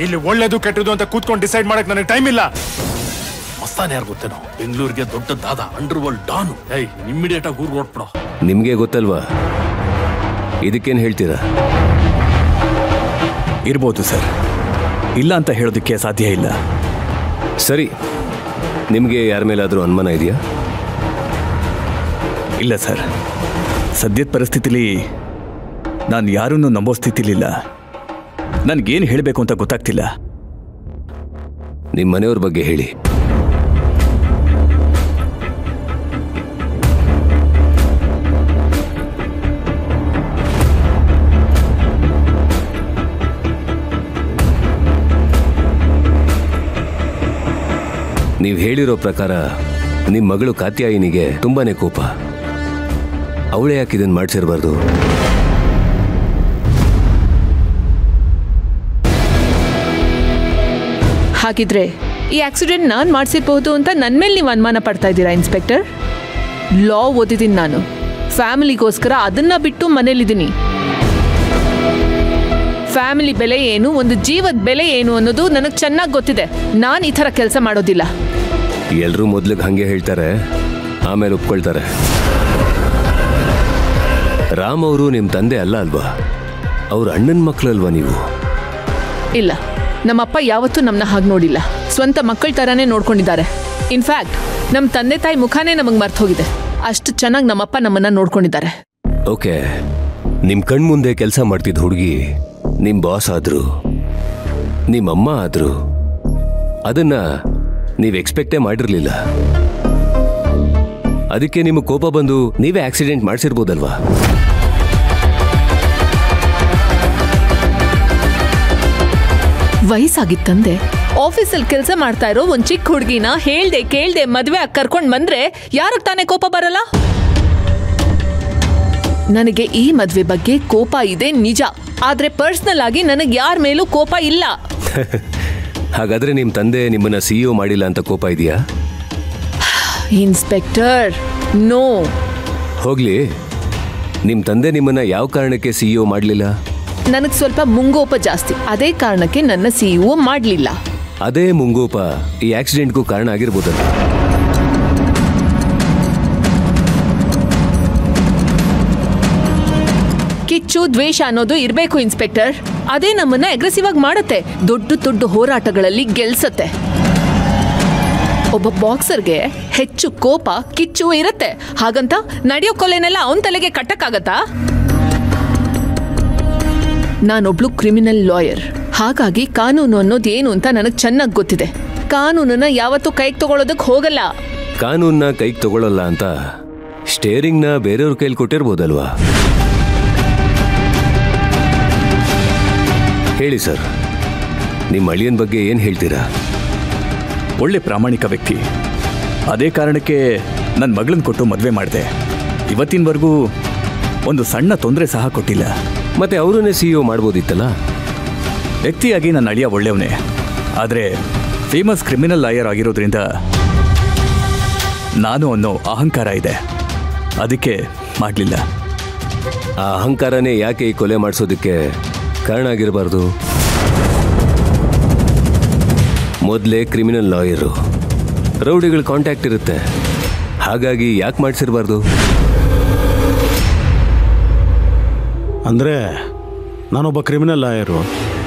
ಇಲ್ಲಿ ಒಳ್ಳೇದು ಕೆಟ್ಟದು ಅಂತ ಕೂತ್ಕೊಂಡು ಡಿಸೈಡ್ ಮಾಡಕ್ ನನಗೆ ಟೈಮ್ ಇಲ್ಲ. ಮಸ್ತಾನ್ ಯಾರು ಗೊತ್ತೇನೋ, ಬೆಂಗಳೂರಿಗೆ ದೊಡ್ಡದಾದ ಅಂಡರ್ ವರ್ಲ್ಡ್ ಡಾನು. ಇಮ್ಮಿಡಿಯೇಟ್ ಆಗಿ ಊರ್ಗೆ ಹೊರಟ್ಬಿಡೋ. ನಿಮ್ಗೆ ಗೊತ್ತಲ್ವಾ, ಇದಕ್ಕೇನು ಹೇಳ್ತೀರಾ? ಇರ್ಬೋದು ಸರ್, ಇಲ್ಲ ಅಂತ ಹೇಳೋದಕ್ಕೆ ಸಾಧ್ಯ ಇಲ್ಲ. ಸರಿ, ನಿಮಗೆ ಯಾರ ಮೇಲಾದರೂ ಅನುಮಾನ ಇದೆಯಾ? ಇಲ್ಲ ಸರ್, ಸದ್ಯದ ಪರಿಸ್ಥಿತಿಲಿ ನಾನು ಯಾರನ್ನೂ ನಂಬೋ ಸ್ಥಿತಿಲಿಲ್ಲ. ನನಗೇನು ಹೇಳಬೇಕು ಅಂತ ಗೊತ್ತಾಗ್ತಿಲ್ಲ. ನಿಮ್ಮ ಮನೆಯವ್ರ ಬಗ್ಗೆ ಹೇಳಿ. ನೀವು ಹೇಳಿರೋ ಪ್ರಕಾರ ನಿಮ್ಮ ಮಗಳು ಕಾತ್ಯಾಯಿನಿಗೆ ತುಂಬಾನೇ ಕೋಪ. ಅವಳೇ ಯಾಕೆ ಇದನ್ನು ಮಾಡಿಸಿರಬಾರ್ದು? ಹಾಗಿದ್ರೆ ಈ ಆಕ್ಸಿಡೆಂಟ್ ನಾನು ಮಾಡಿಸಿರ್ಬಹುದು ಅಂತ ನನ್ನ ಮೇಲೆ ನೀವು ಅನುಮಾನ ಪಡ್ತಾ ಇದ್ದೀರಾ ಇನ್ಸ್ಪೆಕ್ಟರ್? ಲಾ ಓದಿದ್ದೀನಿ ನಾನು, ಫ್ಯಾಮಿಲಿಗೋಸ್ಕರ ಅದನ್ನ ಬಿಟ್ಟು ಮನೇಲಿದ್ದೀನಿ. ಫ್ಯಾಮಿಲಿ ಬೆಲೆ ಏನು, ಒಂದು ಜೀವದ ಬೆಲೆ ಏನು ಅನ್ನೋದು ನನಗೆ ಚೆನ್ನಾಗಿ ಗೊತ್ತಿದೆ. ನಾನು ಈ ಥರ ಕೆಲಸ ಮಾಡೋದಿಲ್ಲ. ಎಲ್ಲರೂ ಮೊದ್ಲಿಗೆ ಹಾಗೆ ಹೇಳ್ತಾರೆ, ಆಮೇಲೆ ಒಪ್ಕೊಳ್ತಾರೆ. ರಾಮ್ ಅವರು ನಿಮ್ಮ ತಂದೆ ಅಲ್ಲ ಅಲ್ವಾ? ಅವ್ರ ಅಣ್ಣನ ಮಕ್ಕಳಲ್ವಾ ನೀವು? ಇಲ್ಲ, ನಮ್ಮಪ್ಪ ಯಾವತ್ತೂ ನಮ್ಮನ್ನ ಹಾಗೆ ನೋಡಿಲ್ಲ. ಸ್ವಂತ ಮಕ್ಕಳ ಥರನೇ ನೋಡ್ಕೊಂಡಿದ್ದಾರೆ. ಇನ್ಫ್ಯಾಕ್ಟ್ ನಮ್ಮ ತಂದೆ ತಾಯಿ ಮುಖಾನೇ ನಮಗೆ ಮರ್ತು ಹೋಗಿದೆ. ಅಷ್ಟು ಚೆನ್ನಾಗಿ ನಮ್ಮಪ್ಪ ನಮ್ಮನ್ನ ನೋಡ್ಕೊಂಡಿದ್ದಾರೆ. ಓಕೆ, ನಿಮ್ಮ ಕಣ್ಮುಂದೆ ಕೆಲಸ ಮಾಡ್ತಿದ್ದ ಹುಡುಗಿ ನಿಮ್ಮ ಬಾಸ್ ಆದ್ರು, ನಿಮ್ಮಮ್ಮ ಆದ್ರು, ಅದನ್ನ ನೀವು ಎಕ್ಸ್ಪೆಕ್ಟೇ ಮಾಡಿರ್ಲಿಲ್ಲ. ಅದಕ್ಕೆ ನಿಮಗೆ ಕೋಪ ಬಂದು ನೀವೇ ಆಕ್ಸಿಡೆಂಟ್ ಮಾಡಿಸಿರ್ಬೋದಲ್ವಾ? ವಯಸ್ಸಾಗಿತ್ತಂದೆ ಆಫೀಸಲ್ಲಿ ಕೆಲಸ ಮಾಡ್ತಾ ಇರೋ ಒಂದು ಚಿಕ್ಕ ಹುಡುಗಿನ ಹೇಳ್ದೆ ಕೇಳ್ದೆ ಮದುವೆ ಆಗಿ ಕರ್ಕೊಂಡು ಬಂದ್ರೆ ಯಾರಿಗೆ ತಾನೇ ಕೋಪ ಬರಲ್ಲ? ನನಗೆ ಈ ಮದುವೆ ಬಗ್ಗೆ ಕೋಪ ಇದೆ ನಿಜ, ಆದ್ರೆ ಪರ್ಸನಲ್ ಆಗಿ ನನಗೆ ಯಾರ ಮೇಲೂ ಕೋಪ ಇಲ್ಲ. ಹಾಗಾದ್ರೆ ನಿಮ್ಮ ತಂದೆ ನಿಮ್ಮನ್ನ ಸಿಇಒ ಮಾಡಿಲ್ಲ ಅಂತ ಕೋಪ ಇದೆಯಾ? Inspector, no. ಹೋಗ್ಲಿ, ನಿಮ್ಮ ತಂದೆ ನಿಮ್ಮನ್ನ ಯಾವ ಕಾರಣಕ್ಕೆ ಸಿಇಒ ಮಾಡಲಿಲ್ಲ? ನನಗೆ ಸ್ವಲ್ಪ ಮುಂಗೋಪ ಜಾಸ್ತಿ, ಅದೇ ಕಾರಣಕ್ಕೆ ನನ್ನ ಸಿಇಒ ಮಾಡಲಿಲ್ಲ. ಅದೇ ಮುಂಗೋಪ ಈ ಆಕ್ಸಿಡೆಂಟ್ಗೂ ಕಾರಣ ಆಗಿರ್ಬೋದಲ್ಲ? ಕಿಚ್ಚು ದ್ವೇಷ ಅನ್ನೋದು ಇರಬೇಕು ಇನ್ಸ್ಪೆಕ್ಟರ್. ಅದೇ ನಮ್ಮನ್ನ ಅಗ್ರೆಸಿವ್ ಆಗಿ ಮಾಡುತ್ತೆ, ದೊಡ್ಡ ದೊಡ್ಡ ಹೋರಾಟಗಳಲ್ಲಿ ಗೆಲ್ಸತ್ತೆ. ಒಬ್ಬ ಬಾಕ್ಸರ್ಗೆ ಹೆಚ್ಚು ಕೋಪ ಕಿಚ್ಚು ಇರುತ್ತೆ, ಹಾಗಂತ ನಡೆಯೋ ಕೊಲೆನೆಲ್ಲ ಅವನ ತಲೆಗೆ ಕಟ್ಟಕ್ಕಾಗತ್ತಾ? ನಾನೊಬ್ಳು ಕ್ರಿಮಿನಲ್ ಲಾಯರ್, ಹಾಗಾಗಿ ಕಾನೂನು ಅನ್ನೋದು ಏನು ಅಂತ ನನಗೆ ಚೆನ್ನಾಗಿ ಗೊತ್ತಿದೆ. ಕಾನೂನನ್ನ ಯಾವತ್ತೂ ಕೈಗೆ ತಗೊಳ್ಳೋದಕ್ಕೆ ಹೋಗಲ್ಲ. ಕಾನೂನ್ನ ಕೈಗೆ ತಗೊಳ್ಳಲ್ಲ ಅಂತ ಸ್ಟೇರಿಂಗ್ನ ಬೇರೆಯವ್ರ ಕೈಲಿ ಕೊಟ್ಟಿರ್ಬೋದಲ್ವಾ? ಹೇಳಿ ಸರ್, ನಿಮ್ಮ ಅಳಿಯನ ಬಗ್ಗೆ ಏನು ಹೇಳ್ತೀರಾ? ಒಳ್ಳೆ ಪ್ರಾಮಾಣಿಕ ವ್ಯಕ್ತಿ. ಅದೇ ಕಾರಣಕ್ಕೆ ನನ್ನ ಮಗಳನ್ನ ಕೊಟ್ಟು ಮದುವೆ ಮಾಡಿದೆ. ಇವತ್ತಿನವರೆಗೂ ಒಂದು ಸಣ್ಣ ತೊಂದರೆ ಸಹ ಕೊಟ್ಟಿಲ್ಲ. ಮತ್ತೆ ಅವರನ್ನೇ ಸಿಇಒ ಮಾಡ್ಬೋದಿತ್ತಲ್ಲ? ವ್ಯಕ್ತಿಯಾಗಿ ನನ್ನ ಅಳಿಯ ಒಳ್ಳೆಯವನೇ, ಆದರೆ ಫೇಮಸ್ ಕ್ರಿಮಿನಲ್ ಲಾಯರ್ ಆಗಿರೋದ್ರಿಂದ ನಾನು ಅನ್ನೋ ಅಹಂಕಾರ ಇದೆ, ಅದಕ್ಕೆ ಮಾಡಲಿಲ್ಲ. ಆ ಅಹಂಕಾರನೇ ಯಾಕೆ ಈ ಕೊಲೆ ಮಾಡಿಸೋದಕ್ಕೆ ಕಾರಣ ಆಗಿರಬಾರ್ದು? ಮೊದಲೇ ಕ್ರಿಮಿನಲ್ ಲಾಯರು, ರೌಡಿಗಳ ಕಾಂಟ್ಯಾಕ್ಟ್ ಇರುತ್ತೆ, ಹಾಗಾಗಿ ಯಾಕೆ ಮಾಡಿಸಿರಬಾರ್ದು? ಅಂದರೆ ನಾನೊಬ್ಬ ಕ್ರಿಮಿನಲ್ ಲಾಯರು,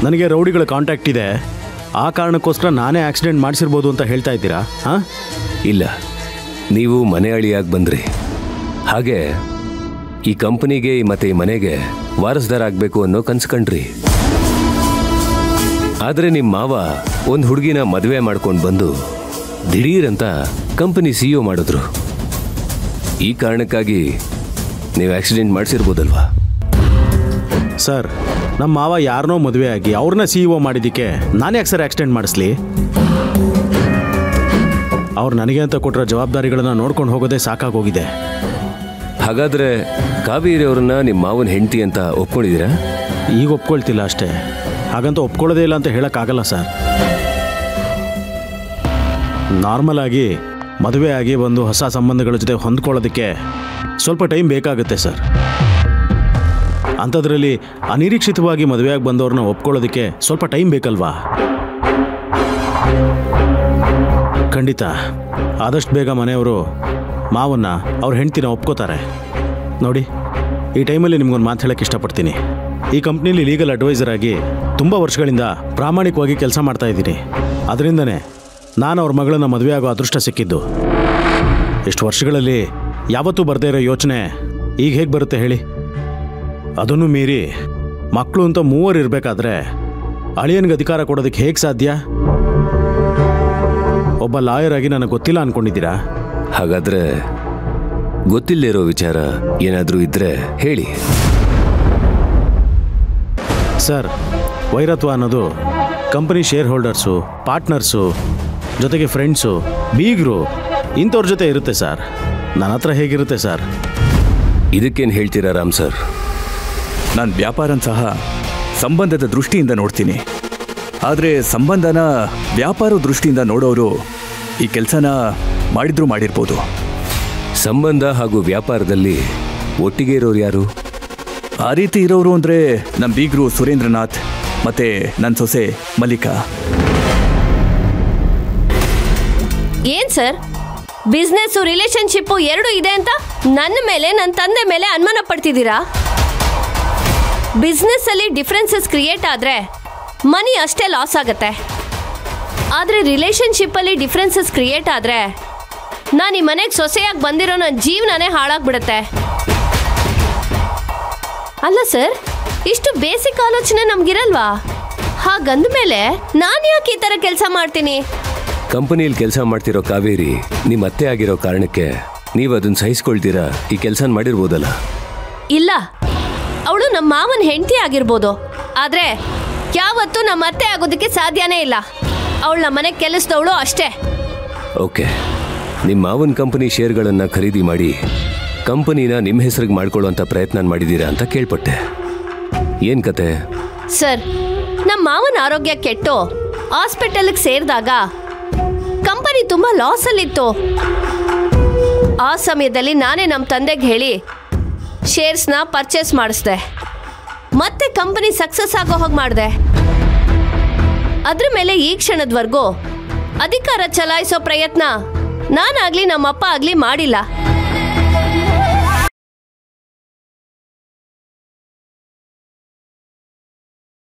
ನನಗೆ ರೌಡಿಗಳ ಕಾಂಟ್ಯಾಕ್ಟ್ ಇದೆ, ಆ ಕಾರಣಕ್ಕೋಸ್ಕರ ನಾನೇ ಆಕ್ಸಿಡೆಂಟ್ ಮಾಡಿಸಿರ್ಬೋದು ಅಂತ ಹೇಳ್ತಾ ಇದ್ದೀರಾ? ಹಾಂ, ಇಲ್ಲ, ನೀವು ಮನೆ ಅಳಿಯಾಗಿ ಬಂದ್ರಿ, ಹಾಗೆ ಈ ಕಂಪನಿಗೆ ಮತ್ತು ಈ ಮನೆಗೆ ವಾರಸ್ದಾರ ಆಗಬೇಕು ಅನ್ನೋ ಕನ್ಸ್ಕೊಂಡ್ರಿ. ಆದರೆ ನಿಮ್ಮ ಮಾವ ಒಂದು ಹುಡುಗಿನ ಮದುವೆ ಮಾಡ್ಕೊಂಡು ಬಂದು ದಿಢೀರಂತ ಕಂಪನಿ ಸಿಇಒ ಮಾಡಿದ್ರು. ಈ ಕಾರಣಕ್ಕಾಗಿ ನೀವು ಆಕ್ಸಿಡೆಂಟ್ ಮಾಡಿಸಿರ್ಬೋದಲ್ವಾ? ಸರ್, ನಮ್ಮ ಮಾವ ಯಾರನ್ನೋ ಮದುವೆ ಆಗಿ ಅವ್ರನ್ನ ಸಿಇಒ ಮಾಡಿದ್ದಕ್ಕೆ ನಾನು ಯಾಕೆ ಸರ್ ಆಕ್ಸಿಡೆಂಟ್ ಮಾಡಿಸ್ಲಿ? ಅವ್ರು ನನಗೆ ಅಂತ ಕೊಟ್ಟಿರೋ ಜವಾಬ್ದಾರಿಗಳನ್ನು ನೋಡ್ಕೊಂಡು ಹೋಗೋದೇ ಸಾಕಾಗೋಗಿದೆ. ಹಾಗಾದರೆ ಕಾವೇರಿ ಅವ್ರನ್ನ ನಿಮ್ಮ ಮಾವನ ಹೆಂಡತಿ ಅಂತ ಒಪ್ಕೊಂಡಿದ್ದೀರಾ? ಈಗ ಒಪ್ಕೊಳ್ತಿಲ್ಲ ಅಷ್ಟೇ, ಹಾಗಂತ ಒಪ್ಕೊಳ್ಳೋದೇ ಇಲ್ಲ ಅಂತ ಹೇಳೋಕ್ಕಾಗಲ್ಲ ಸರ್. ನಾರ್ಮಲ್ ಆಗಿ ಮದುವೆ ಆಗಿ ಒಂದು ಹೊಸ ಸಂಬಂಧಗಳ ಜೊತೆ ಹೊಂದ್ಕೊಳ್ಳೋದಕ್ಕೆ ಸ್ವಲ್ಪ ಟೈಮ್ ಬೇಕಾಗುತ್ತೆ ಸರ್. ಅಂಥದ್ರಲ್ಲಿ ಅನಿರೀಕ್ಷಿತವಾಗಿ ಮದುವೆಯಾಗಿ ಬಂದವ್ರನ್ನ ಒಪ್ಕೊಳ್ಳೋದಕ್ಕೆ ಸ್ವಲ್ಪ ಟೈಮ್ ಬೇಕಲ್ವಾ? ಖಂಡಿತ ಆದಷ್ಟು ಬೇಗ ಮನೆಯವರು ಮಾವನ್ನ ಅವ್ರ ಹೆಂಡ್ತಿನ ಒಪ್ಕೋತಾರೆ. ನೋಡಿ, ಈ ಟೈಮಲ್ಲಿ ನಿಮ್ಗೊಂದು ಮಾತು ಹೇಳಕ್ಕೆ ಇಷ್ಟಪಡ್ತೀನಿ. ಈ ಕಂಪ್ನಿಲಿ ಲೀಗಲ್ ಅಡ್ವೈಸರ್ ಆಗಿ ತುಂಬ ವರ್ಷಗಳಿಂದ ಪ್ರಾಮಾಣಿಕವಾಗಿ ಕೆಲಸ ಮಾಡ್ತಾ ಇದ್ದೀನಿ. ಅದರಿಂದನೇ ನಾನು ಅವ್ರ ಮಗಳನ್ನ ಮದುವೆ ಆಗೋ ಅದೃಷ್ಟ ಸಿಕ್ಕಿದ್ದು. ಇಷ್ಟು ವರ್ಷಗಳಲ್ಲಿ ಯಾವತ್ತೂ ಬರದೇ ಇರೋ ಯೋಚನೆ ಈಗ ಹೇಗೆ ಬರುತ್ತೆ ಹೇಳಿ? ಅದನ್ನು ಮೀರಿ ಮಕ್ಕಳು ಅಂತ 3 ಇರಬೇಕಾದ್ರೆ ಅಳಿಯನಿಗೆ ಅಧಿಕಾರ ಕೊಡೋದಕ್ಕೆ ಹೇಗೆ ಸಾಧ್ಯ? ಒಬ್ಬ ಲಾಯರ್ ಆಗಿ ನನಗೆ ಗೊತ್ತಿಲ್ಲ ಅನ್ಕೊಂಡಿದ್ದೀರಾ? ಹಾಗಾದ್ರೆ ಗೊತ್ತಿಲ್ಲದೆ ಇರೋ ವಿಚಾರ ಏನಾದರೂ ಇದ್ರೆ ಹೇಳಿ. ಸರ್, ವೈರತ್ವ ಅನ್ನೋದು ಕಂಪನಿ ಶೇರ್ ಹೋಲ್ಡರ್ಸು, ಪಾರ್ಟ್ನರ್ಸು, ಜೊತೆಗೆ ಫ್ರೆಂಡ್ಸು, ಬೀಗರು ಇಂಥವ್ರ ಜೊತೆ ಇರುತ್ತೆ ಸರ್. ನನ್ನ ಹತ್ರ ಹೇಗಿರುತ್ತೆ ಸರ್? ಇದಕ್ಕೇನು ಹೇಳ್ತೀರಾ ರಾಮ್ ಸರ್? ನಾನು ವ್ಯಾಪಾರನ ಸಹ ಸಂಬಂಧದ ದೃಷ್ಟಿಯಿಂದ ನೋಡ್ತೀನಿ. ಆದರೆ ಸಂಬಂಧನ ವ್ಯಾಪಾರ ದೃಷ್ಟಿಯಿಂದ ನೋಡೋರು ಈ ಕೆಲಸನ ಮಾಡಿರ್ಬೋದು. ಸಂಬಂಧ ಹಾಗೂ ವ್ಯಾಪಾರದಲ್ಲಿ ಒಟ್ಟಿಗೆ ಇರೋರು ಯಾರು? ಆ ರೀತಿ ಇರೋರು ಅಂದರೆ ನಮ್ಮ ಬೀಗರು ಸುರೇಂದ್ರನಾಥ್ ಮತ್ತು ನನ್ನ ಸೊಸೆ ಮಲ್ಲಿಕಾ. ಏನ್ ಸರ್, ಬಿಸ್ನೆಸ್ ರಿಲೇಶನ್ಶಿಪ್ ಎರಡು ಇದೆ ಅಂತ ನನ್ನ ಮೇಲೆ, ನನ್ನ ತಂದೆ ಮೇಲೆ ಅನುಮಾನ ಪಡ್ತಿದ್ದೀರಾ? ಬಿಸ್ನೆಸ್ ಅಲ್ಲಿ ಡಿಫ್ರೆನ್ಸಸ್ ಕ್ರಿಯೇಟ್ ಆದ್ರೆ ಮನಿ ಅಷ್ಟೇ ಲಾಸ್ ಆಗುತ್ತೆ. ಆದರೆ ರಿಲೇಶನ್ಶಿಪ್ ಅಲ್ಲಿ ಡಿಫ್ರೆನ್ಸಸ್ ಕ್ರಿಯೇಟ್ ಆದ್ರೆ ನಾನು ಈ ಮನೆಗೆ ಸೊಸೆಯಾಗಿ ಬಂದಿರೋ ನನ್ನ ಜೀವನನೇ ಹಾಳಾಗ್ಬಿಡುತ್ತೆ. ಅಲ್ಲ ಸರ್, ಇಷ್ಟು ಬೇಸಿಕ್ ಆಲೋಚನೆ ನಮ್ಗಿರಲ್ವಾ? ಹಾಗಂದ ಮೇಲೆ ನಾನು ಯಾಕೆ ಈ ಥರ ಕೆಲಸ ಮಾಡ್ತೀನಿ? ಕಂಪನಿಯಲ್ಲಿ ಕೆಲಸ ಮಾಡ್ತಿರೋ ಕಾವೇರಿ ನಿಮ್ಮ ಅತ್ತೆ ಆಗಿರೋ ಕಾರಣಕ್ಕೆ ನೀವು ಅದನ್ನ ಸಹಿಸ್ಕೊಳ್ತೀರಾ ಈ ಕೆಲಸ ಮಾಡಿರ್ಬೋದಲ್ಲ? ಇಲ್ಲ, ಅವಳು ನಮ್ಮ ಮಾವನ ಹೆಂಡತಿ ಆಗಿರ್ಬೋದು, ಆದರೆ ಯಾವತ್ತೂ ನಮ್ಮ ಅತ್ತೆ ಆಗೋದಕ್ಕೆ ಸಾಧ್ಯನೇ ಇಲ್ಲ. ಅವಳು ನಮ್ಮ ಮನೆಗೆ ಕೆಲಸದವಳು ಅಷ್ಟೇ. ಓಕೆ, ನಿಮ್ಮ ಮಾವನ ಕಂಪನಿ ಶೇರ್ಗಳನ್ನು ಖರೀದಿ ಮಾಡಿ ಕಂಪನಿನ ನಿಮ್ಮ ಹೆಸರಿಗೆ ಮಾಡ್ಕೊಳ್ಳುವಂಥ ಪ್ರಯತ್ನ ಮಾಡಿದ್ದೀರಾ ಅಂತ ಕೇಳ್ಪಟ್ಟೆ. ಏನು ಕತೆ? ಸರ್, ನಮ್ಮ ಮಾವನ ಆರೋಗ್ಯ ಕೆಟ್ಟು ಹಾಸ್ಪಿಟಲ್ಗೆ ಸೇರಿದಾಗ ಕಂಪನಿ ತುಂಬ ಲಾಸಲ್ಲಿತ್ತು. ಆ ಸಮಯದಲ್ಲಿ ನಾನೇ ನಮ್ಮ ತಂದೆಗೆ ಹೇಳಿ ಶೇರ್ಸ್ನ ಪರ್ಚೇಸ್ ಮಾಡಿಸ್ದೆ. ಮತ್ತೆ ಕಂಪನಿ ಸಕ್ಸಸ್ ಆಗೋ ಹಾಗೆ ಮಾಡಿದೆ. ಅದ್ರ ಮೇಲೆ ಈ ಕ್ಷಣದವರೆಗೂ ಅಧಿಕಾರ ಚಲಾಯಿಸೋ ಪ್ರಯತ್ನ ನಾನಾಗ್ಲಿ ನಮ್ಮಪ್ಪ ಆಗಲಿ ಮಾಡಿಲ್ಲ.